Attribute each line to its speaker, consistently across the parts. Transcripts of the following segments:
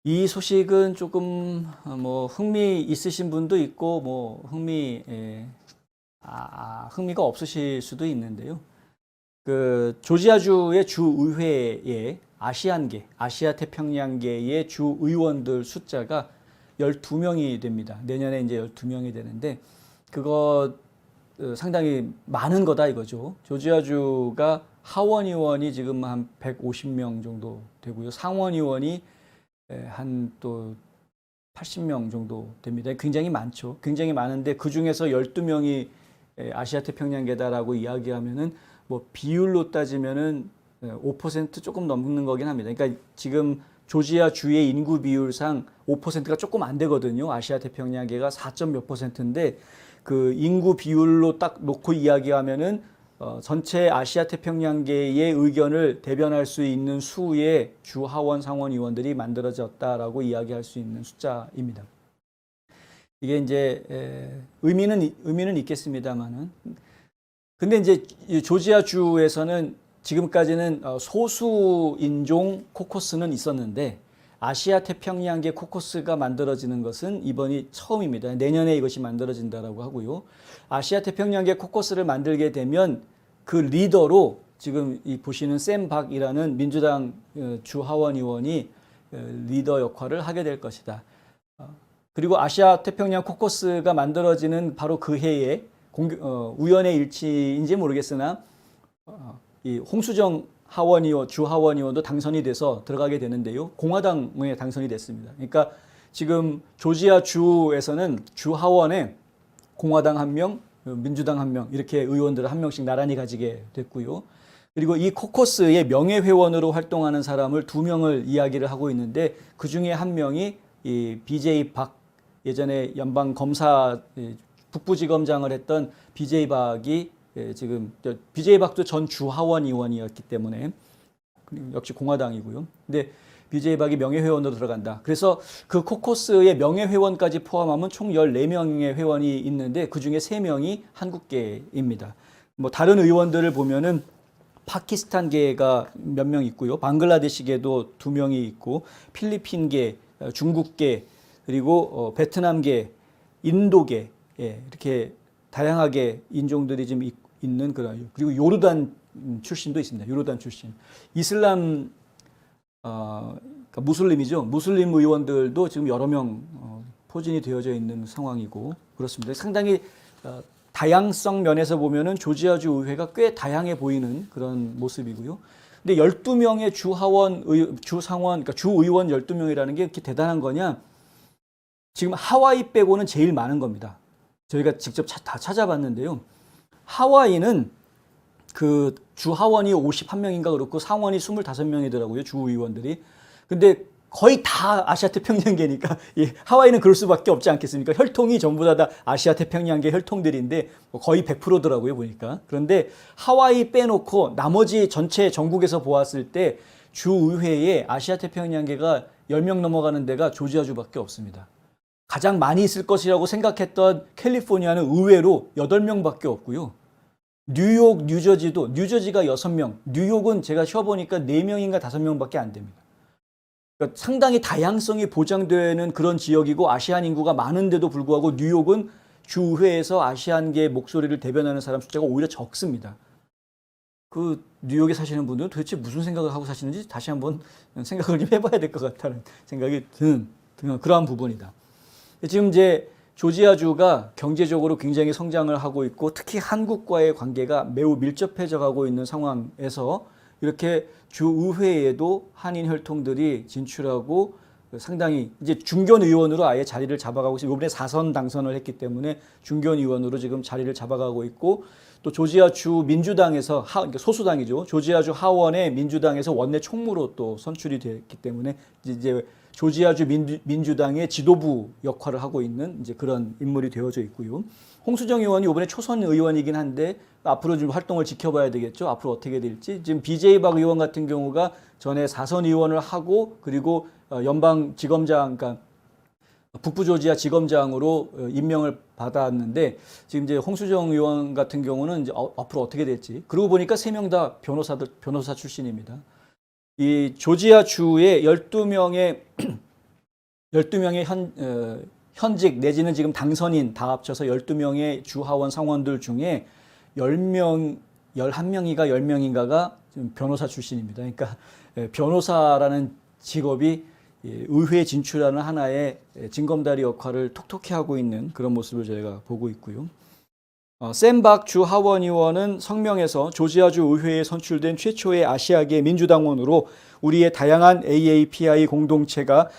Speaker 1: 이 소식은 조금 흥미 있으신 분도 있고 흥미가 없으실 수도 있는데요. 그 조지아주의 주의회에 아시아 태평양계의 주 의원들 숫자가 12명이 됩니다. 내년에 이제 12명이 되는데 그거 상당히 많은 거다 이거죠. 조지아주가 하원 의원이 지금 한 150명 정도 되고요. 상원 의원이 한 또 80명 정도 됩니다. 굉장히 많죠. 굉장히 많은데 그 중에서 12명이 아시아 태평양계다라고 이야기하면은 비율로 따지면은 5% 조금 넘는 거긴 합니다. 그러니까 지금 조지아 주의 인구 비율상 5%가 조금 안 되거든요. 아시아 태평양계가 4점 몇 %인데 그 인구 비율로 딱 놓고 이야기하면은 전체 아시아 태평양계의 의견을 대변할 수 있는 수의 주 하원 상원 의원들이 만들어졌다라고 이야기할 수 있는 숫자입니다. 이게 이제 의미는 있겠습니다만은 근데 이제 조지아 주에서는 지금까지는 소수 인종 코커스는 있었는데 아시아 태평양계 코커스가 만들어지는 것은 이번이 처음입니다. 내년에 이것이 만들어진다라고 하고요. 아시아 태평양계 코커스를 만들게 되면 그 리더로 지금 이 보시는 샘 박이라는 민주당 주 하원 의원이 리더 역할을 하게 될 것이다. 그리고 아시아 태평양 코커스가 만들어지는 바로 그 해에 우연의 일치인지 모르겠으나 이 홍수정 주 하원 의원도 당선이 돼서 들어가게 되는데요. 공화당에 당선이 됐습니다. 그러니까 지금 조지아 주에서는 주 하원에 공화당 1명, 민주당 1명 이렇게 의원들을 1명씩 나란히 가지게 됐고요. 그리고 이 코커스의 명예회원으로 활동하는 사람을 2명을 이야기를 하고 있는데 그 중에 1명이 이 BJ 박 예전에 연방 검사 북부지검장을 했던 BJ 박이 지금 BJ 박도 전 주하원 의원이었기 때문에 역시 공화당이고요. 근데 BJ 박이 명예회원으로 들어간다. 그래서 그 코커스의 명예회원까지 포함하면 총 14명의 회원이 있는데 그중에 3명이 한국계입니다. 다른 의원들을 보면은 파키스탄계가 몇 명 있고요. 방글라데시계도 2명이 있고 필리핀계, 중국계, 그리고 베트남계, 인도계 이렇게 다양하게 인종들이 좀 있는 그런 그리고 요르단 출신도 있습니다. 요르단 출신. 이슬람 그러니까 무슬림이죠. 무슬림 의원들도 지금 여러 명 포진이 되어져 있는 상황이고 그렇습니다. 상당히 다양성 면에서 보면은 조지아주 의회가 꽤 다양해 보이는 그런 모습이고요. 근데 12명의 주상원, 그러니까 주의원 12명이라는 게 이렇게 대단한 거냐? 지금 하와이 빼고는 제일 많은 겁니다. 저희가 직접 다 찾아봤는데요. 하와이는 그 주하원이 51명인가 그렇고 상원이 25명이더라고요. 주의원들이. 근데 거의 다 아시아 태평양계니까 하와이는 그럴 수밖에 없지 않겠습니까? 혈통이 전부 다 아시아 태평양계 혈통들인데 거의 100%더라고요, 보니까. 그런데 하와이 빼놓고 나머지 전체 전국에서 보았을 때 주의회에 아시아 태평양계가 10명 넘어가는 데가 조지아주밖에 없습니다. 가장 많이 있을 것이라고 생각했던 캘리포니아는 의외로 8명밖에 없고요. 뉴욕, 뉴저지가 6명, 뉴욕은 제가 쉬어보니까 4명인가 5명밖에 안 됩니다. 그러니까 상당히 다양성이 보장되는 그런 지역이고 아시안 인구가 많은데도 불구하고 뉴욕은 주의회에서 아시안계 목소리를 대변하는 사람 숫자가 오히려 적습니다. 그 뉴욕에 사시는 분들은 도대체 무슨 생각을 하고 사시는지 다시 한번 생각을 좀 해봐야 될 것 같다는 생각이 드는 그러한 부분이다. 지금 이제 조지아주가 경제적으로 굉장히 성장을 하고 있고 특히 한국과의 관계가 매우 밀접해져 가고 있는 상황에서 이렇게 주의회에도 한인 혈통들이 진출하고 상당히 이제 중견 의원으로 아예 자리를 잡아가고 있어요. 이번에 4선 당선을 했기 때문에 중견 의원으로 지금 자리를 잡아가고 있고 또 조지아주 민주당에서 그러니까 소수당이죠. 조지아주 하원의 민주당에서 원내 총무로 또 선출이 됐기 때문에 이제 조지아주 민주당의 지도부 역할을 하고 있는 이제 그런 인물이 되어져 있고요. 홍수정 의원이 이번에 초선 의원이긴 한데 앞으로 좀 활동을 지켜봐야 되겠죠. 앞으로 어떻게 될지. 지금 BJ 박 의원 같은 경우가 전에 4선 의원을 하고 그리고 연방지검장, 그러니까 북부 조지아 지검장으로 임명을 받았는데 지금 이제 홍수정 의원 같은 경우는 이제 앞으로 어떻게 될지. 그러고 보니까 3명 다 변호사 출신입니다. 이 조지아 주의 12명의 12명의 현직 내지는 지금 당선인 다 합쳐서 12명의 주 하원 상원들 중에 10명, 11명인가 10명인가가 변호사 출신입니다. 그러니까 변호사라는 직업이 의회에 진출하는 하나의 징검다리 역할을 톡톡히 하고 있는 그런 모습을 저희가 보고 있고요. 샘박 주 하원 의원은 성명에서 조지아주 의회에 선출된 최초의 아시아계 민주당원으로 우리의 다양한 AAPI 공동체가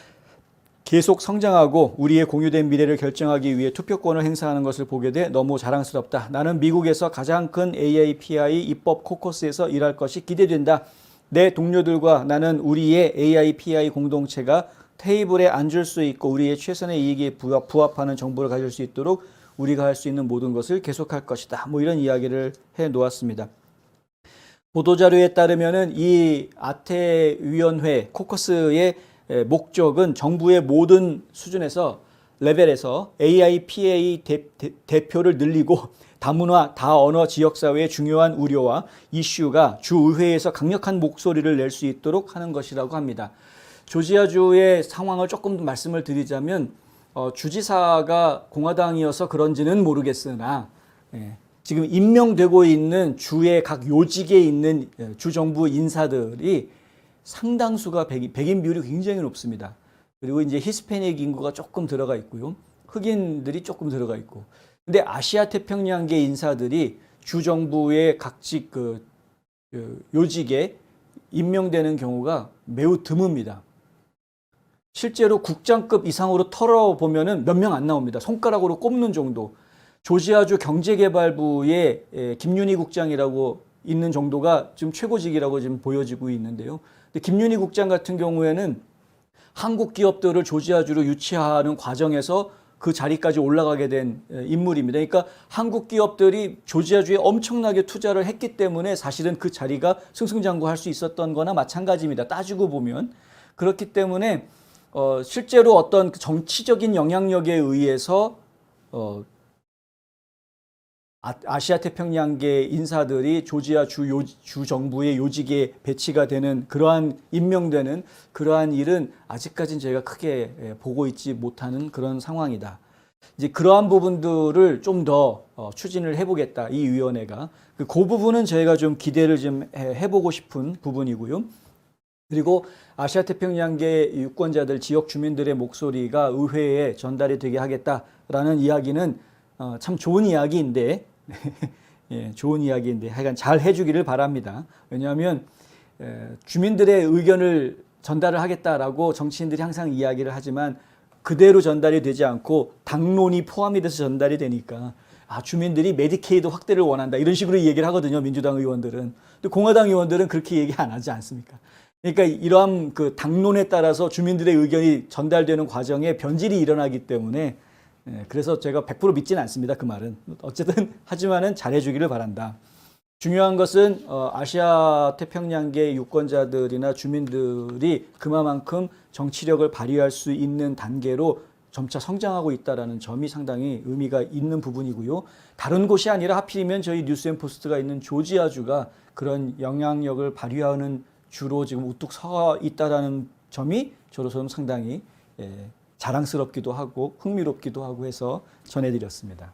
Speaker 1: 계속 성장하고 우리의 공유된 미래를 결정하기 위해 투표권을 행사하는 것을 보게 돼 너무 자랑스럽다. 나는 미국에서 가장 큰 AAPI 입법 코커스에서 일할 것이 기대된다. 내 동료들과 나는 우리의 AIPI 공동체가 테이블에 앉을 수 있고 우리의 최선의 이익에 부합하는 정보를 가질 수 있도록 우리가 할 수 있는 모든 것을 계속할 것이다. 뭐 이런 이야기를 해 놓았습니다. 보도자료에 따르면은 이 아태위원회 코커스의 목적은 정부의 모든 수준에서 레벨에서 AIPA 대표를 늘리고 다문화, 다언어 지역사회의 중요한 우려와 이슈가 주의회에서 강력한 목소리를 낼 수 있도록 하는 것이라고 합니다. 조지아주의 상황을 조금 말씀을 드리자면 주지사가 공화당이어서 그런지는 모르겠으나 지금 임명되고 있는 주의 각 요직에 있는 주정부 인사들이 상당수가 백인 비율이 굉장히 높습니다. 그리고 이제 히스패닉 인구가 조금 들어가 있고요. 흑인들이 조금 들어가 있고. 근데 아시아 태평양계 인사들이 주정부의 각직 요직에 임명되는 경우가 매우 드뭅니다. 실제로 국장급 이상으로 털어보면은 몇 명 안 나옵니다. 손가락으로 꼽는 정도. 조지아주 경제개발부의 김윤희 국장이라고 있는 정도가 지금 최고직이라고 지금 보여지고 있는데요. 근데 김윤희 국장 같은 경우에는 한국 기업들을 조지아주로 유치하는 과정에서 그 자리까지 올라가게 된 인물입니다. 그러니까 한국 기업들이 조지아주에 엄청나게 투자를 했기 때문에 사실은 그 자리가 승승장구할 수 있었던 거나 마찬가지입니다. 따지고 보면. 그렇기 때문에 실제로 어떤 정치적인 영향력에 의해서 아시아 태평양계 인사들이 조지아 주 정부의 요직에 배치가 되는 그러한 임명되는 그러한 일은 아직까지는 저희가 크게 보고 있지 못하는 그런 상황이다. 이제 그러한 부분들을 좀 더 추진을 해보겠다. 이 위원회가 그 부분은 저희가 좀 기대를 좀 해보고 싶은 부분이고요. 그리고 아시아 태평양계 유권자들 지역 주민들의 목소리가 의회에 전달이 되게 하겠다라는 이야기는 참 좋은 이야기인데 예, 좋은 이야기인데 하여간 잘 해주기를 바랍니다. 왜냐하면 주민들의 의견을 전달을 하겠다라고 정치인들이 항상 이야기를 하지만 그대로 전달이 되지 않고 당론이 포함이 돼서 전달이 되니까 주민들이 메디케이드 확대를 원한다 이런 식으로 얘기를 하거든요. 민주당 의원들은. 근데 공화당 의원들은 그렇게 얘기 안 하지 않습니까? 그러니까 이러한 그 당론에 따라서 주민들의 의견이 전달되는 과정에 변질이 일어나기 때문에 그래서 제가 100% 믿지는 않습니다. 그 말은. 어쨌든 하지만은 잘해주기를 바란다. 중요한 것은 아시아 태평양계 유권자들이나 주민들이 그만큼 정치력을 발휘할 수 있는 단계로 점차 성장하고 있다는 점이 상당히 의미가 있는 부분이고요. 다른 곳이 아니라 하필이면 저희 뉴스앤포스트가 있는 조지아주가 그런 영향력을 발휘하는 주로 지금 우뚝 서 있다는 점이 저로서는 상당히 자랑스럽기도 하고 흥미롭기도 하고 해서 전해드렸습니다.